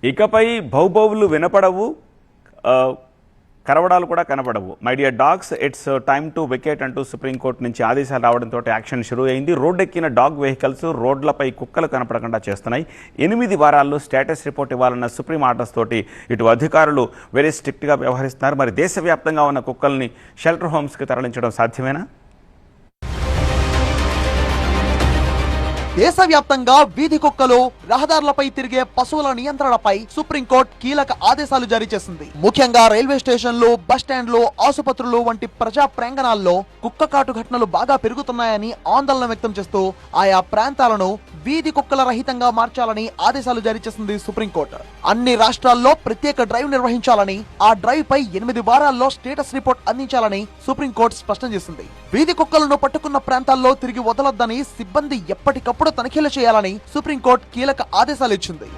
ఇకపై భౌభౌవులు వినపడవు, కరవడాలు కూడా కనపడవు. My dear dogs, it's time to vacate అంటూ సుప్రీంకోర్టు నుంచి ఆదేశాలు రావడంతో యాక్షన్ షురూ అయింది. రోడ్డెక్కిన డాగ్ వెహికల్స్ రోడ్లపై కుక్కలు కనపడకుండా చేస్తున్నాయి. 8 వారాల్లో స్టేటస్ రిపోర్ట్ ఇవ్వాలన్న సుప్రీం ఆర్డర్స్ తోటి ఇటు అధికారులు వెరీ స్ట్రిక్ట్గా వ్యవహరిస్తున్నారు. మరి దేశవ్యాప్తంగా ఉన్న కుక్కల్ని షెల్టర్ హోమ్స్కి తరలించడం సాధ్యమేనా? దేశవ్యాప్తంగా వీధి కుక్కలు, రహదారులపై తిరిగే పశువుల నియంత్రణపై సుప్రీంకోర్టు కీలక ఆదేశాలు జారీ చేసింది. ముఖ్యంగా రైల్వే స్టేషన్లు, బస్టాండ్లు, ఆసుపత్రులు వంటి ప్రజా ప్రాంగణాల్లో కుక్క కాటు ఘటనలు బాగా పెరుగుతున్నాయని ఆందోళన వ్యక్తం చేస్తూ ఆయా ప్రాంతాలను వీధి కుక్కల రహితంగా మార్చాలని ఆదేశాలు జారీ చేసింది సుప్రీంకోర్టు. అన్ని రాష్ట్రాల్లో ప్రత్యేక డ్రైవ్ నిర్వహించాలని, ఆ డ్రైవ్ పై 8 వారాల్లో స్టేటస్ రిపోర్ట్ అందించాలని సుప్రీంకోర్టు స్పష్టం చేసింది. వీధి కుక్కలను పట్టుకున్న ప్రాంతాల్లో తిరిగి వదలొద్దని, సిబ్బంది ఎప్పటికప్పుడు తనిఖీలు చేయాలని సుప్రీంకోర్టు కీలక ఆదేశాలు ఇచ్చింది.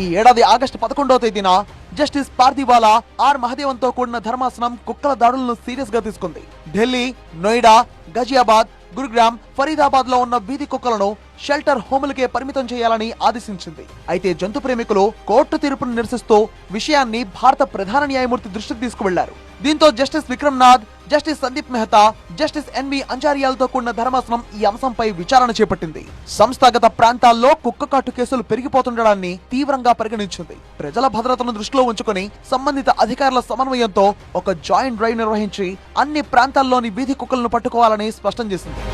ఈ ఏడాది ఆగస్టు 11వ తేదీన జస్టిస్ పార్థివాలా, ఆర్ మహదేవన్తో కూడిన ధర్మాసనం కుక్కల దాడులను సీరియస్ గా తీసుకుంది. ఢిల్లీ, నోయిడా, గజియాబాద్, గురుగ్రామ్, ఫరీదాబాద్ లో ఉన్న వీధి కుక్కలను షెల్టర్ హోములకే పరిమితం చేయాలని ఆదేశించింది. అయితే జంతు ప్రేమికులు కోర్టు తీర్పును నిరసిస్తూ విషయాన్ని భారత ప్రధాన న్యాయమూర్తి దృష్టికి తీసుకువెళ్లారు. దీంతో justice Vikram Nath, justice Sandeep Mehta, justice NV అంజారియాలతో కూడిన ధర్మాసనం ఈ అంశంపై విచారణ చేపట్టింది. సంస్థాగత ప్రాంతాల్లో కుక్క కాటు కేసులు పెరిగిపోతుండడాన్ని తీవ్రంగా పరిగణించింది. ప్రజల భద్రతను దృష్టిలో ఉంచుకుని సంబంధిత అధికారుల సమన్వయంతో ఒక జాయింట్ డ్రైవ్ నిర్వహించి అన్ని ప్రాంతాల్లోని వీధి కుక్కలను పట్టుకోవాలని స్పష్టం చేసింది.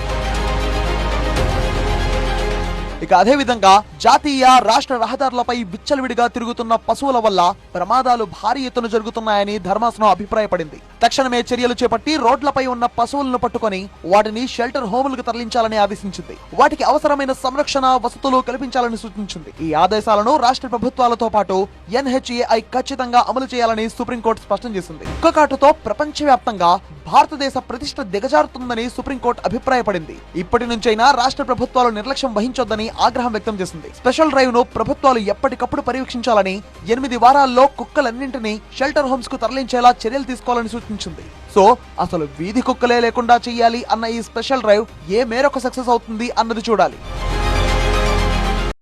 ఇక అదే విధంగా జాతీయ, రాష్ట్ర రహదారులపై విచ్చలవిడిగా తిరుగుతున్న పశువుల వల్ల ప్రమాదాలు భారీ ఎత్తున జరుగుతున్నాయని ధర్మాసనం అభిప్రాయపడింది. తక్షణమే చర్యలు చేపట్టి రోడ్లపై ఉన్న పశువులను పట్టుకొని వాటిని షెల్టర్ హోములకు తరలించాలని ఆదేశించింది. వాటికి అవసరమైన సంరక్షణ, వసతులు కల్పించాలని సూచించింది. ఈ ఆదేశాలను రాష్ట్ర ప్రభుత్వాలతో పాటు NHAI ఖచ్చితంగా అమలు చేయాలని సుప్రీంకోర్టు స్పష్టం చేసింది. కుక్క కాటుతో ప్రపంచవ్యాప్తంగా భారతదేశ ప్రతిష్ట దిగజారుతుందని సుప్రీంకోర్టు అభిప్రాయపడింది. ఇప్పటి నుంచైనా రాష్ట్ర ప్రభుత్వాలు నిర్లక్ష్యం వహించొద్దని ఆగ్రహం వ్యక్తం చేసింది. స్పెషల్ డ్రైవ్ ను ప్రభుత్వాలు ఎప్పటికప్పుడు పర్యవేక్షించాలని, 8 వారాల్లో కుక్కలన్నింటినీ షెల్టర్ హోమ్స్ కు తరలించేలా చర్యలు తీసుకోవాలని సూచించింది. సో అసలు వీధి కుక్కలే లేకుండా చేయాలి అన్న ఈ స్పెషల్ డ్రైవ్ ఏ మేరకు సక్సెస్ అవుతుంది అన్నది చూడాలి.